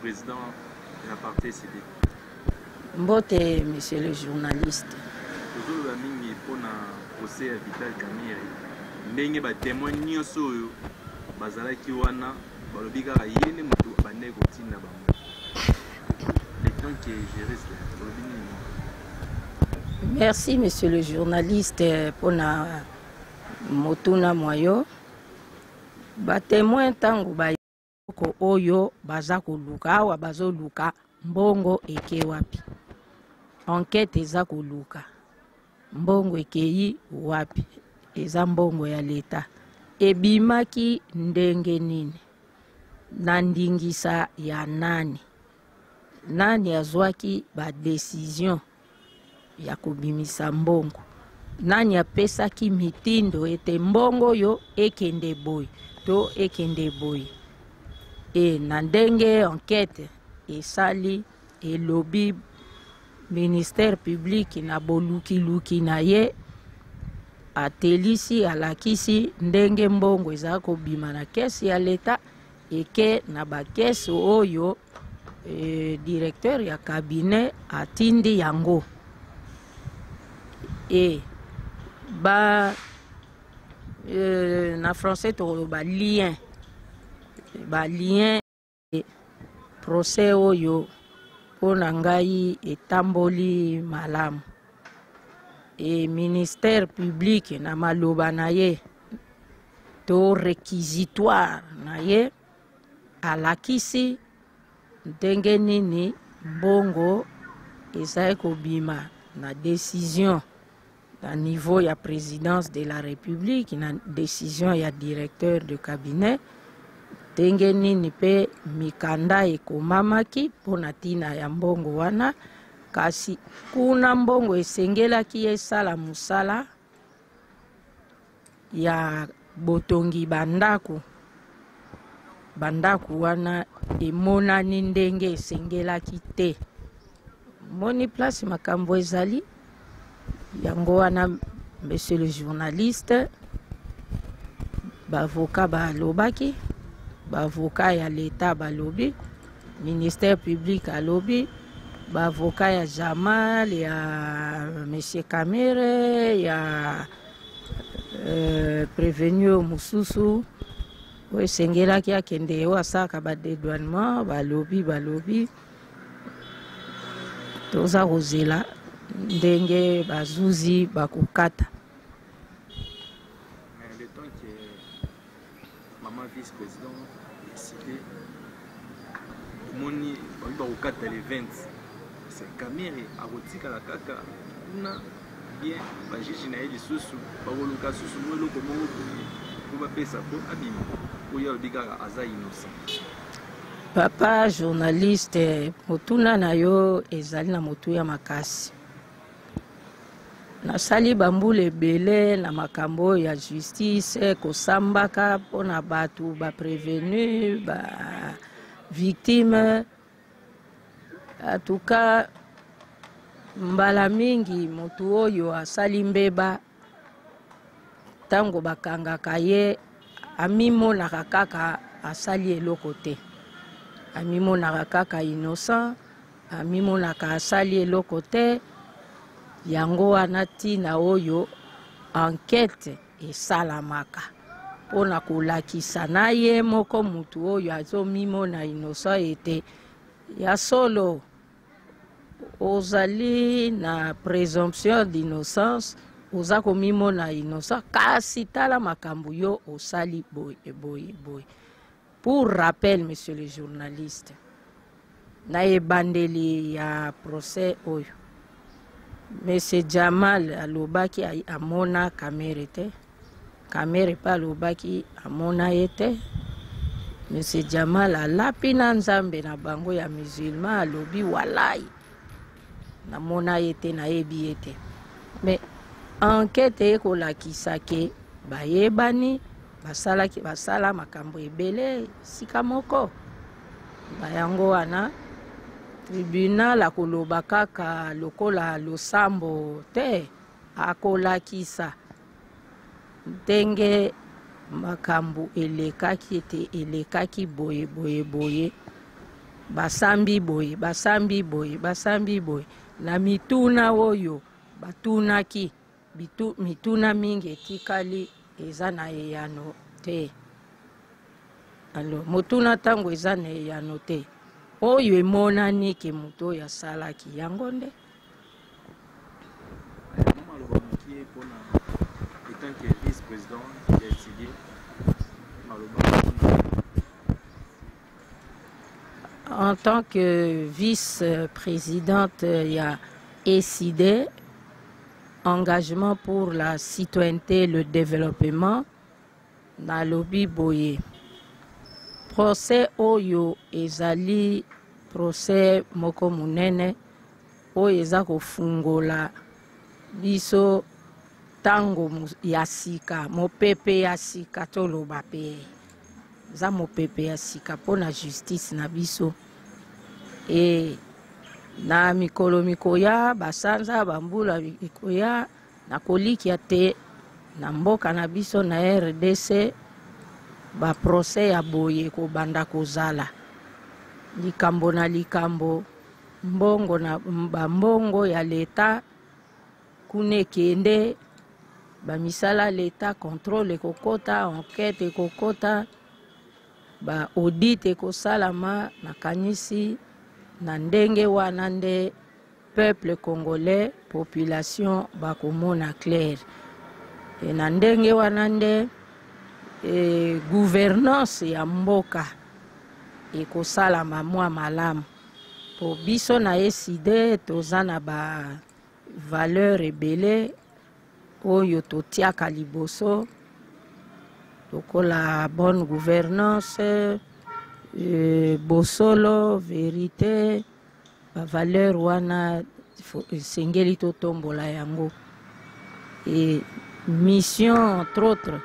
vice-président de la partie CD. Mbote, monsieur le journaliste. Toujours la mingi pour na procès à Vital Kamerhe. Ndenge ba témoin nyonso oyo bazalaki wana balobi kaka yene moto abandaki kotinda bango. Le temps qui est géré cela. Merci, monsieur le journaliste, pour na motuna moyo. Ba témoin tangu ba ko oyo baza koluka awa bazoluka mbongo eke wapi. Enquête eza koluka. Mbongo ekei wapi. Eza mbongo ya leta. Ebimaki ndenge nini. Na ndingisa ya nani. Nani azwaki ba décision ya kobimisa mbongo. Nani apesaki mitindo ete mbongo yo ekende boy. To ekende boy. E na ndenge enquête esali elobi ministère public na boluki na ye atelisi alakisi ndenge mbongo eza kobima na kesi ya leta eke na bakesi oyo directeur ya cabinet atindi yango. E ba na français to ba lien procès oyo pona ngai etamboli malamu. E ministère public na maloba na ye to réquisitoire na ye alakisi ndenge nini mbongo ezali kobima na décision na niveau ya présidence de la République na décision ya directeur de cabinet ndenge nini pe mikanda ekomamaki mpona ntina ya mbongo wana kasi kuna mbongo esengelaki esala musala ya botongi bandaku wana emonani ndenge esengelaki te. Moni place makambo ezali yango wana monsieur le journaliste bavoka balobaki bavoka ya leta balobi ministère public alobi bavoka ya Jamal ya monsieur Kamerhe ya prévenu mususu osengelaki akende yo asaka ba dédouanement balobi toza kozela ndenge bazuzi bakokata. Mais le temps que maman vice-président décidé moni bakokata les 20 c'est Kamerhe akotikala kaka kuna bien bajiji na ye lisusu bakoluka susu mo eloko moko po bapesa po abima oyo alobi kaka aza innocent. Papa journaliste motuna na yo ezali na motu ya makasi. Nasali bambula ebele na makambo ya justice kosambaka mpona batu ba prévenu ba victime. En tout cas mbala mingi motu oyo asali mbeba tango bakangaka ye amimonaka kaka asali eloko te. Amimonaka kaka innocent, amimonaka asali eloko te. Yango wana ntina oyo enquête esalamaka mpona kolakisa na ye moko mutu oyo azomimona innocent ete ya solo ozali na présomption d'innocence oza komimona innocent kasi tala makambo yo osali boye. Pour rappel, monsieur le journaliste, na ebandeli ya procès oyo monsieur Jamal alobaki amona Kamerhe te. Kamerhe pa alobaki amona ye te. Monsieur Jamal alapi na nzambe na bango ya musulman alobi walai namona ye te nayebi ye te. Mais enquête ekolakisa ke bayebani basala makambo ebele sika moko. Bayango wana tribunal akoloba kaka lokola losambo te akolakisa ndenge makambo elekaki ete elekaki boye basambi boye basambi boye basambi boye na mituna oyo batunaki mituna mingi etikali eza na eyano te. Alors motuna ntango eza na eyano te oyo emonani ke moto oyo asalaki yango nde. Étant que vice-président, il a étudié en tant que vice-présidente, il y a ECID, engagement pour la citoyenneté et le développement, dans lobby boye. Procès oyo ezali procès moko munene oyo eza kofungola biso tango ya sika mopepe ya sika toloba pe za mopepe ya sika mpona justice na biso na mikolo mikoya basanza bambula mikoya na kolikia te na mboka na biso na RDC ba procès ya boye kobanda kozala likambo na likambo mbongo na mbongo ya leta kune kende ba misala leta contrôle ekokota enquête ekokota ba audit ekosalama na kanisi na ndenge wana nde peuple congolais population bakomona clair na ndenge wana nde gouvernance ya mboka ekosalama mwa malamu po biso na ECID toza na ba valeur ebele oyo totiaka liboso lokola bonne gouvernance bosolo vérité ba valeur wana esengeli totombola yango mission entre autres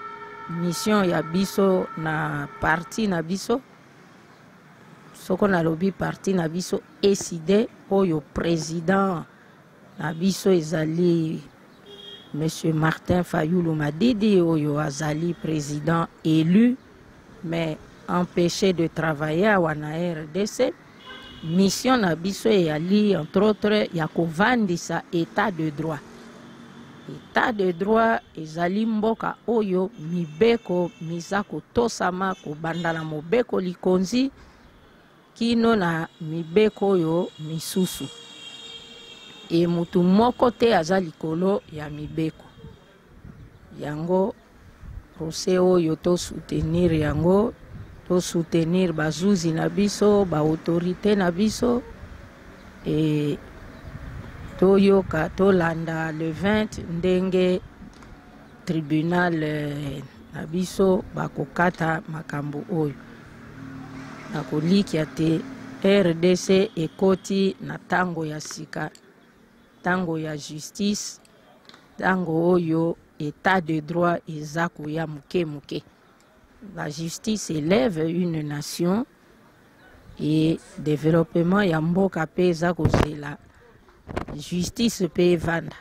mission ya biso na parti na biso soko na lobi parti na biso ECID oyo président na biso ezali Monsieur Martin Fayulu Madidi oyo azali président élu mais empêché de travailler à wana RDC. Mission na biso eyali entre autres ya kovandisa état de droit. État de droit ezali mboka oyo mibeko miza kotosama kobanda na mobeko likonzi kino na mibeko oyo misusu. E mutu moko te aza likolo ya mibeko. Yango procès oyo to soutenir yango, to soutenir bazuzi na biso, ba autorité na biso e to yoka to landa le 20 ndenge tribunal na biso bakokata makambo oyo. Na kolikia te RDC ekoti na tango ya sika, tango ya justice, tango oyo état de droit ezako ya muke muke. La justice élève une nation et développement ya mboka pe ezako zela. Justice pe vanda.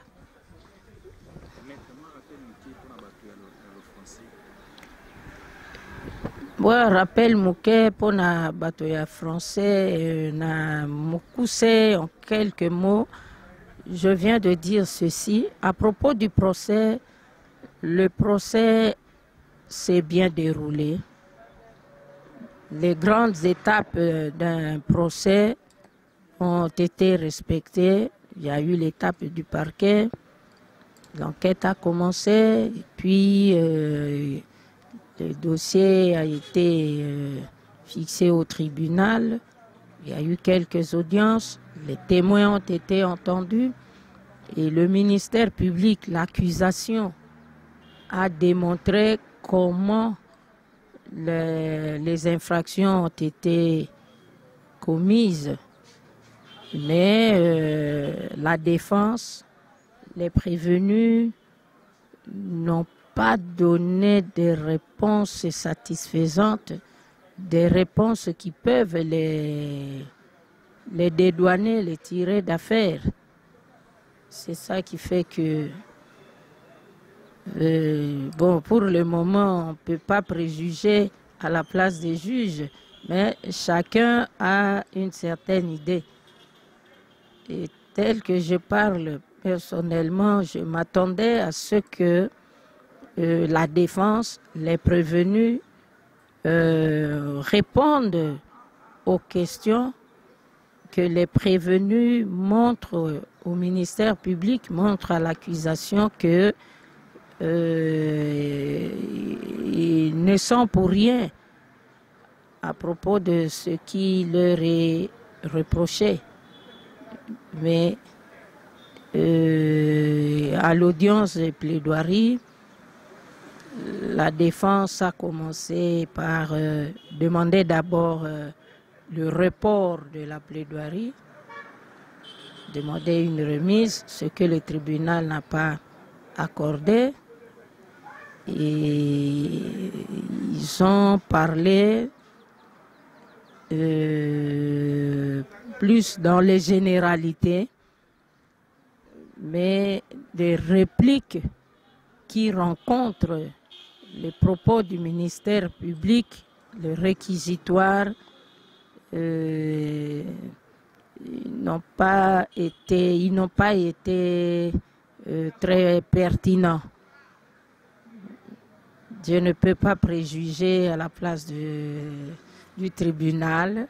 Bon, rappel muke pona bato ya français na mukuse en quelques mots. Je viens de dire ceci à propos du procès. Le procès s'est bien déroulé. Les grandes étapes d'un procès ont été respectées. Il y a eu l'étape du parquet. L'enquête a commencé. Et puis, le dossier a été fixé au tribunal. Il y a eu quelques audiences. Les témoins ont été entendus. Et le ministère public, l'accusation, a démontré comment les infractions ont été commises. Mais la défense, les prévenus n'ont pas donné des réponses satisfaisantes, des réponses qui peuvent les dédouaner, les tirer d'affaire. C'est ça qui fait que, bon, pour le moment, on ne peut pas préjuger à la place des juges mais chacun a une certaine idée. Et tel que je parle personnellement, je m'attendais à ce que la défense, les prévenus, répondent aux questions, que les prévenus montrent au ministère public, montrent à l'accusation que ils ne sont pour rien à propos de ce qui leur est reproché. Mais à l'audience de plaidoirie, la défense a commencé par demander d'abord le report de la plaidoirie, demander une remise, ce que le tribunal n'a pas accordé. Et ils ont parlé plus dans les généralités, mais des répliques qui rencontrent les propos du ministère public, le réquisitoire, ils n'ont pas été très pertinents. Je ne peux pas préjuger à la place du tribunal.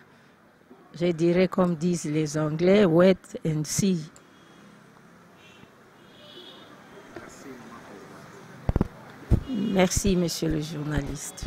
Je dirais, comme disent les Anglais, wait and see. Merci, monsieur le journaliste.